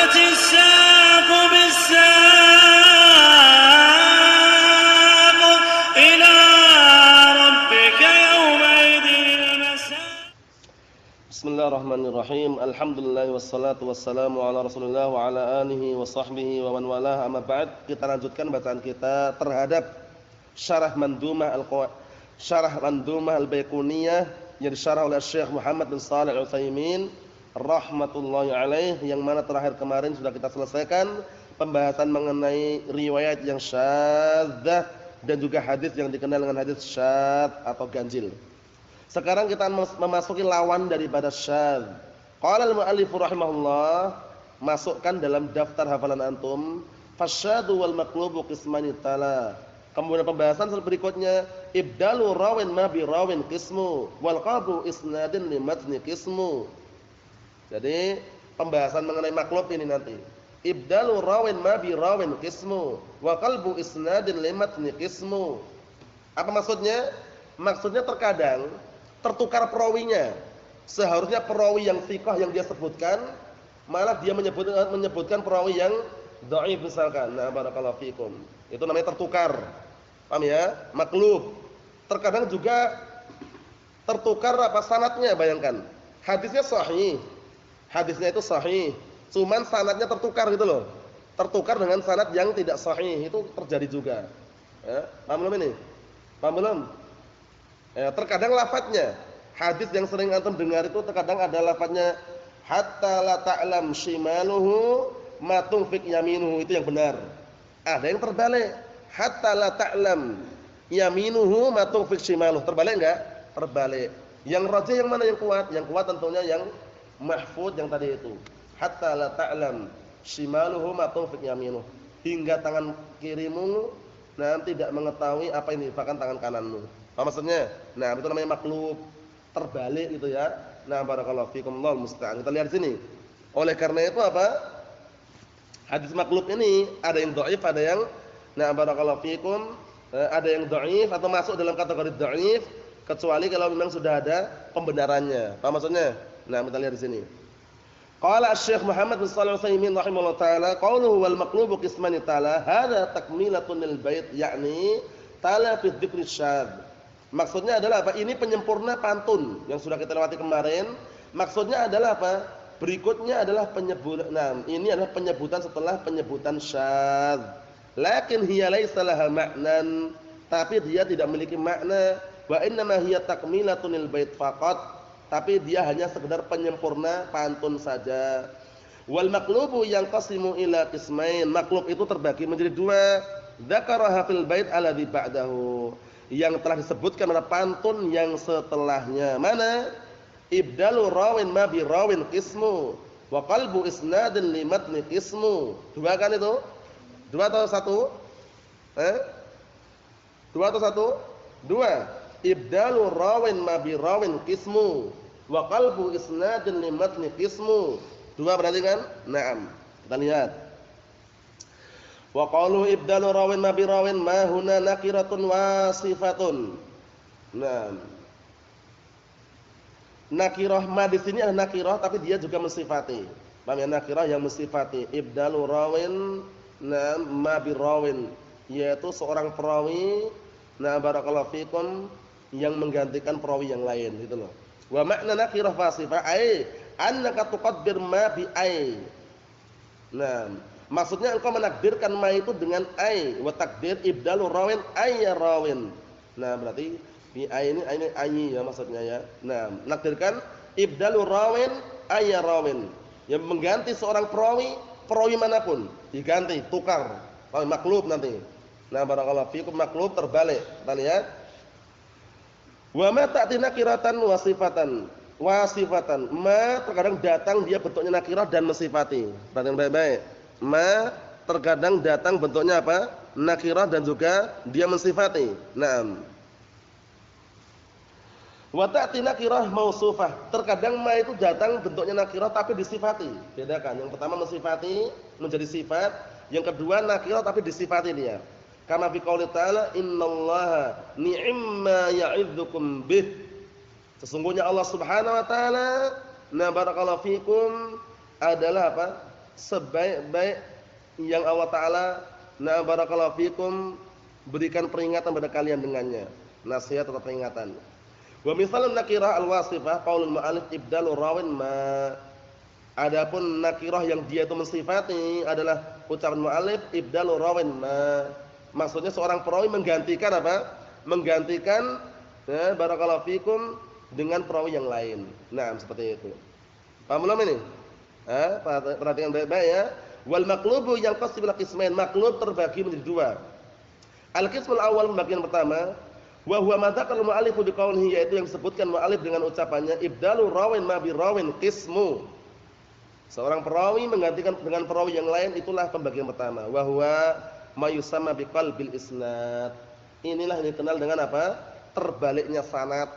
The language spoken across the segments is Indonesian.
والتفت الساق بالساق إلى ربك يومئذ المساق. Bismillahirrahmanirrahim. Alhamdulillah wassalatu wassalamu ala Rasulillah wa ala alihi wa sahbihi wa man walah. Amma ba'd. Kita lanjutkan bacaan kita terhadap syarah Mandhumah Al-Baiquniyah yang disyarah oleh Syekh Muhammad bin Shalih Al-Utsaimin rahmatullahi alaih, yang mana terakhir kemarin sudah kita selesaikan pembahasan mengenai riwayat yang syadzah dan juga hadis yang dikenal dengan hadis syadz atau ganjil. Sekarang kita memasuki lawan daripada syadz. Qala al-mu'allif rahimahullah, masukkan dalam daftar hafalan antum, fasyadzu wal maqlubu qismani tala. Kemudian pembahasan berikutnya, ibdalu rawin ma bi rawin qismu wal qabru isnadin li matni qismu. Jadi pembahasan mengenai maklub ini nanti. Ibdalu rawin ma bi rawin qismu wa qalbu isnadin li matni qismu. Apa maksudnya? Maksudnya terkadang tertukar perawinya. Seharusnya perawi yang thiqah yang dia sebutkan, malah dia menyebutkan perawi yang dhaif misalkan. Nah, barakallahu fikum. Itu namanya tertukar. Paham ya? Maklub. Terkadang juga tertukar sanadnya, bayangkan. Hadisnya sahih. Hadisnya itu sahih, cuman sanadnya tertukar gitu loh. Tertukar dengan sanad yang tidak sahih, itu terjadi juga. Ya, paham belum ini? Paham belum? Ya, terkadang lafadznya, hadis yang sering antum dengar itu terkadang ada lafadznya hatta la ta'lam shimaluhu ma tunfiq yaminuhu, itu yang benar. Ada yang terbalik, hatta la ta'lam yaminuhu ma tunfiq shimaluhu. Terbalik enggak? Terbalik. Yang rajih yang mana yang kuat? Yang kuat tentunya yang mahfud yang tadi itu. Hatta la ta'lam shimaluhu ma tunfiq yaminuhu. Hingga tangan kirimu tidak mengetahui apa yang diinfakkan tangan kananmu. Apa maksudnya? Nah, itu namanya maklub. Terbalik gitu ya. Nah, barakallahu fikum, Allahu musta'an. Kita lihat sini. Oleh karena itu apa? Hadis maklub ini ada yang dhaif, ada yang barakallahu fikum, ada yang dhaif atau masuk dalam kategori dhaif kecuali kalau memang sudah ada pembenarannya. Apa maksudnya? Nah, kita lihat di sini. Qala Syekh Muhammad bin Shalih Al-Utsaimin rahimahullah taala, qauluhu wal maqlubu qismani taala, hadza takmilatun lil bait, yakni tala fi dzikri syadz. Maksudnya adalah apa? Ini penyempurna pantun yang sudah kita lewati kemarin. Maksudnya adalah apa? Berikutnya adalah penyebutan. Nah, ini adalah penyebutan setelah penyebutan syadz. Lakin hiya laisa laha ma'nan, tapi dia tidak memiliki makna. Wa inna ma hiya takmilatun lil bait faqat, tapi dia hanya sekedar penyempurna pantun saja. Wal maqlubu yanqasimu ila qismain. Maqlub itu terbagi menjadi dua. Dzakaraha fil bait alladzi ba'dahu, yang telah disebutkan pada pantun yang setelahnya. Mana? Ibdalu rawin ma bi rawin qismu wa qalbu isnadin li matni qismu. Dua kan itu? Dua atau satu? Dua atau satu? Dua. Ibdalu rawin ma bi rawin qismu wa qalbu isnadin li matni qismu. Dua berarti kan? Naam. Kita lihat. Wa qalu ibdalu rawin ma bi rawin ma huna nakiratun wasifatun. Nah, nakirah ma di sini adalah nakirah tapi dia juga mensifati. Paham ya? Nakirah yang mensifati. Ibdalu rawin ma bi rawin, yaitu seorang perawi barakallahu fikum yang menggantikan perawi yang lain gitu loh. Wa makna nakirah wasifah ai annaka tuqaddir ma bi ai. Nah, maksudnya engkau menakdirkan ma itu dengan ai, wa takdir ibdalu rawin ayya rawin. Nah, berarti bi ai ini ayyi ya maksudnya ya. Nah, menakdirkan ibdalu rawin ayya rawin, yang mengganti seorang perawi manapun, diganti, tukar. Maklub nanti. Nah, barakallahu fikum, maklub terbalik. Kita lihat. Wa ma ta'ti nakiratan wasifatan. Wasifatan. Ma terkadang datang dia bentuknya nakirah dan mensifati. Perhatikan baik-baik. Ma terkadang datang bentuknya apa? Nakirah dan juga dia mensifati. Naam. Wa ta'ti nakirah mausufah. Terkadang ma itu datang bentuknya nakirah tapi disifati. Bedakan. Yang pertama mensifati menjadi sifat, yang kedua nakirah tapi disifati dia. Kama fi qouli ta'ala, innallaha ni'ma ya'idzukum bih. Sesungguhnya Allah Subhanahu wa taala, barakallahu fikum, adalah apa? sebaik-baik yang Allah Ta'ala barakallahu fikum berikan peringatan pada kalian dengannya, nasihat atau peringatan. Wa misalun nakirah al-wasifah qaulul mu'allif ibdalu rawin ma. Adapun nakirah yang dia itu mensifati adalah ucapan mu'allif ibdalu rawin ma. Maksudnya seorang perawi menggantikan apa? Menggantikan barakallahu fikum dengan perawi yang lain. Nah, seperti itu. Paham belum ini? Perhatikan baik-baik ya. Wal maqlubu yang qasib ila qismain. Maqlub terbagi menjadi dua. Al-qismul awal, pembagian pertama, wa huwa ma dzakara al-mu'allif bi qawlihi, yaitu yang disebutkan mu'allif dengan ucapannya ibdalu rawin ma bi rawin qismu. Seorang perawi menggantikan dengan perawi yang lain, itulah pembagian pertama. Wa huwa ma yusamma bi qalbil isnad. Inilah yang dikenal dengan apa? Terbaliknya sanad.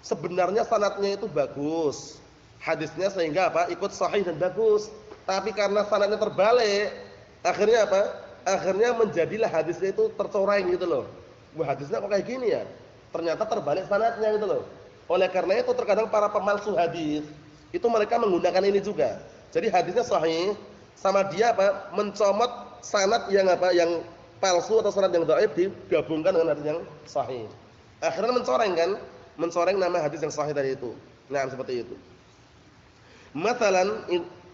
Sebenarnya sanadnya itu bagus. Hadisnya sehingga apa? Ikut sahih dan bagus. Tapi karena sanadnya terbalik, akhirnya apa? Akhirnya menjadilah hadisnya itu tercoreng gitu loh. Wah, hadisnya kok kayak gini ya? Ternyata terbalik sanadnya gitu loh. Oleh karena itu terkadang para pemalsu hadis itu mereka menggunakan ini juga. Jadi hadisnya sahih, sama dia apa? Mencomot sanad yang apa? Yang palsu atau sanad yang dhaif digabungkan dengan hadis yang sahih. Akhirnya mencoreng kan? Mencoreng nama hadis yang sahih tadi itu. Nah, seperti itu. Masalan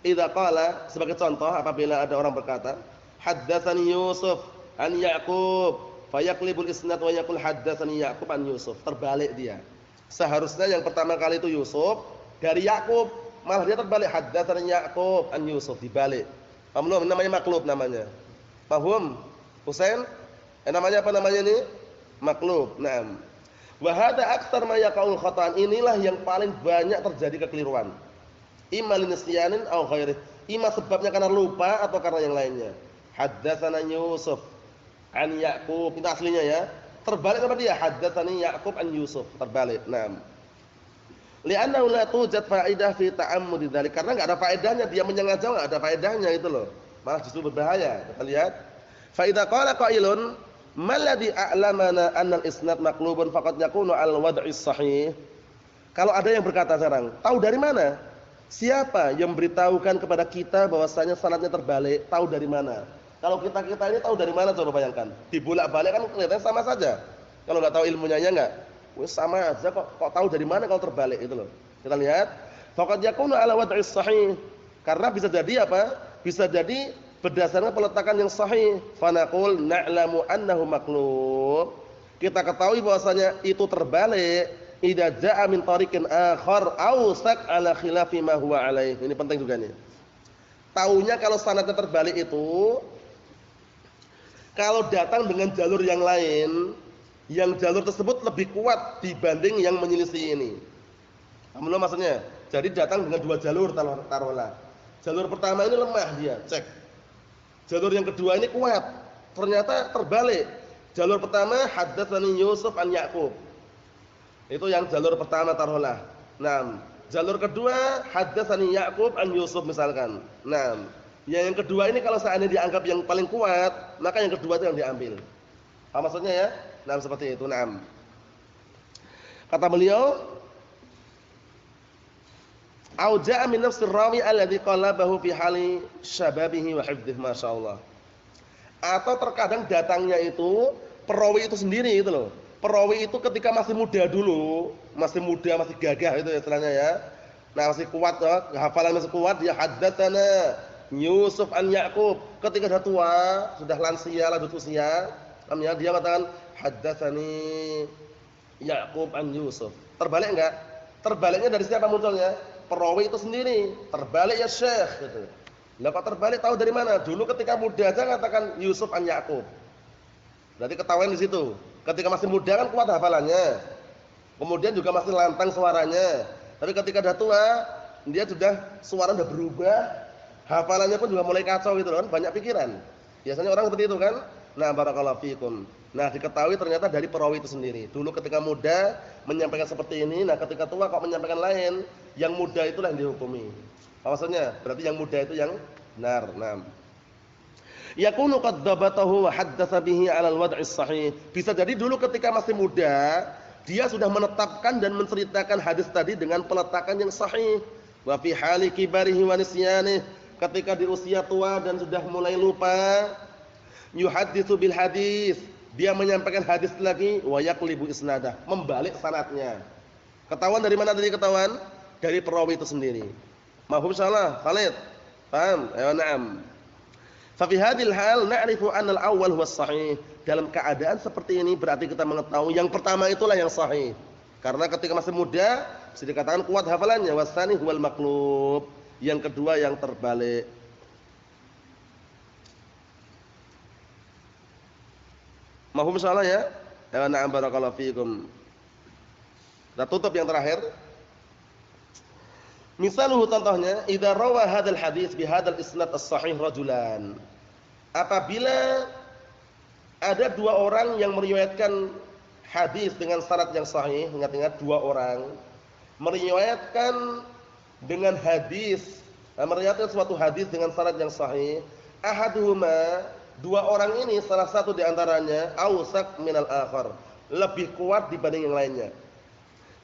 idza qala, sebagai contoh apabila ada orang berkata haddatsani Yusuf an Ya'qub fayaqlibul isnad wa yaqul haddatsani Ya'qub an Yusuf. Terbalik dia. Seharusnya yang pertama kali itu Yusuf dari Ya'qub, malah dia terbalik haddatsani Ya'qub an Yusuf, dibalik. Paham belum? Namanya maklub namanya. Paham? Husain? Namanya apa namanya ini? Maklub. Naam. Wa hadza aktsar ma yaqaul khata'an. Inilah yang paling banyak terjadi kekeliruan. Imma linisyanin aw ghairih. Imma sebabnya karena lupa atau karena yang lainnya. Haddatsana Yusuf an Ya'qub, itu aslinya ya. Terbalik apa dia? Haddatsani Ya'qub an Yusuf, terbalik. Naam. Li'annahu la tujad fa'idah fi ta'ammudi dzalik. Karena enggak ada faedahnya, dia menyengaja enggak ada faedahnya itu loh. Malah justru berbahaya. Kita lihat. Fa idza qala qailun mal ladzi a'lamana anna al-isnad maqlubun faqad yakunu al-wad'is sahih. Kalau ada yang berkata sekarang, tahu dari mana? Siapa yang memberitahukan kepada kita bahwasanya sanadnya terbalik? Tahu dari mana? Kalau kita ini tahu dari mana, coba bayangkan. Dibolak-balik kan kelihatannya sama saja. Kalau nggak tahu ilmunya ya nggak, wes sama aja kok tahu dari mana kalau terbalik itu loh. Kita lihat, faqad yakunu ala wad'is sahih. Karena bisa jadi apa? Bisa jadi berdasarkan peletakan yang sahih. Fa naqul na'lamu annahu maqlub. Kita ketahui bahwasanya itu terbalik idza jaa min tariqin akhar awsaq ala khilafi ma huwa alaih. Ini penting juga nih. Taunya kalau sanadnya terbalik itu kalau datang dengan jalur yang lain, yang jalur tersebut lebih kuat dibanding yang menyelisih ini. Belum maksudnya? Jadi datang dengan dua jalur taruhlah. Jalur pertama ini lemah dia, cek. Jalur yang kedua ini kuat. Ternyata terbalik. Jalur pertama haddatsani Yusuf an Ya'qub. Itu yang jalur pertama taruhlah. Naam. Jalur kedua haddatsani Ya'qub an Yusuf misalkan. Naam. Yang kedua ini kalau seandainya dianggap yang paling kuat, maka yang kedua itu yang diambil. Apa maksudnya ya? Naam, seperti itu. Naam. Kata beliau, au ja'a min nafsir rawi alladhi qalabahu fi hali syababihi wa hifdhihi, masyaallah. Atau terkadang datangnya itu perawi itu sendiri itu loh. Perawi itu ketika masih muda dulu, masih muda, masih gagah itu istilahnya ya. Nah, masih kuat, hafalan masih kuat, dia haddatsana Yusuf an Ya'qub. Ketika sudah tua, sudah lansia, lanjut usia, dia mengatakan haddatsani Ya'qub an Yusuf. Terbalik enggak? Terbaliknya dari siapa munculnya? Perawi itu sendiri. Terbalik ya Syekh gitu. Lah kok terbalik, tahu dari mana? Dulu ketika muda aja katakan Yusuf an Ya'qub. Berarti ketahuan di situ. Ketika masih muda kan kuat hafalannya. Kemudian juga masih lantang suaranya. Tapi ketika sudah tua, dia suara sudah berubah, hafalannya pun juga mulai kacau gitu kan, banyak pikiran. Biasanya orang seperti itu kan. Nah, barakallahu fikum. Nah, diketahui ternyata dari perawi itu sendiri. Dulu ketika muda menyampaikan seperti ini, nah ketika tua kok menyampaikan lain, yang muda itulah yang dihukumi. Apa maksudnya? Berarti yang muda itu yang benar. Nah, yakunu qad dabatahu wa haddatsa bihi 'ala al-wad'is sahih. Bisa jadi dulu ketika masih muda, dia sudah menetapkan dan menceritakan hadis tadi dengan peletakan yang sahih. Wa fi hali kibarihi wa nisyanihi, ketika di usia tua dan sudah mulai lupa, yuhaditsu bil hadis, dia menyampaikan hadis lagi, wa yaqlibu isnadah, membalik sanadnya. Ketahuan dari mana tadi ketahuan? Dari perawi itu sendiri. Mahfum salah, Khalid. Paham? Ayo na'am. Fa fi hadhil hal na'rifu anna al-awwal huwa sahih. Dalam keadaan seperti ini berarti kita mengetahui yang pertama itulah yang sahih. Karena ketika masih muda bisa dikatakan kuat hafalannya, wasani huwal maqlub. Yang kedua yang terbalik. Mahfum salah ya? Ya na'am barakallahu fiikum. Kita tutup yang terakhir. Misaluhu contohnya, idza rawa hadzal hadis bi hadzal isnad as-sahih rajulan. Apabila ada dua orang yang meriwayatkan hadis dengan syarat yang sahih, ingat-ingat dua orang meriwayatkan dengan hadis, meriwayatkan suatu hadis dengan syarat yang sahih, ahaduhuma, dua orang ini salah satu di antaranya awsaq minal akhar, lebih kuat dibanding yang lainnya.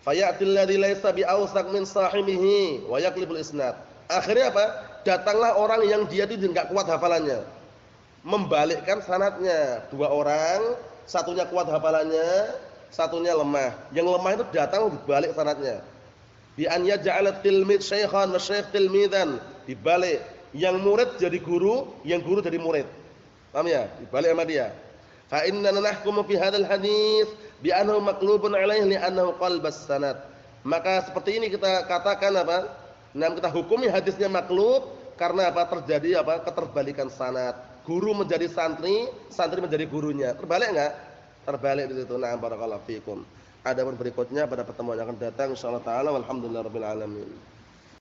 Fayatil ladzi laisa bi awsaq min sahibihi wa yaqlibul isnad. Akhirnya apa? Datanglah orang yang dia itu enggak kuat hafalannya, membalikkan sanadnya. Dua orang, satunya kuat hafalannya, satunya lemah. Yang lemah itu datang dibalik sanadnya. Bi an yaj'ala tilmid syaikhan wa syaikh tilmidan, dibalik. Yang murid jadi guru, yang guru jadi murid. Paham ya? Dibalik sama dia. Fa inna nahkumu fi hadzal hadits bi annahu maqlubun alaihi li annahu qalbas sanad. Maka seperti ini kita katakan apa? Nah, kita hukumi hadisnya maklub karena apa? Terjadi apa? Keterbalikan sanad. Guru menjadi santri, santri menjadi gurunya. Terbalik enggak? Terbalik di situ. Na'am barakallahu fikum. Adapun berikutnya pada pertemuan yang akan datang insyaallah taala walhamdulillahirabbil alamin.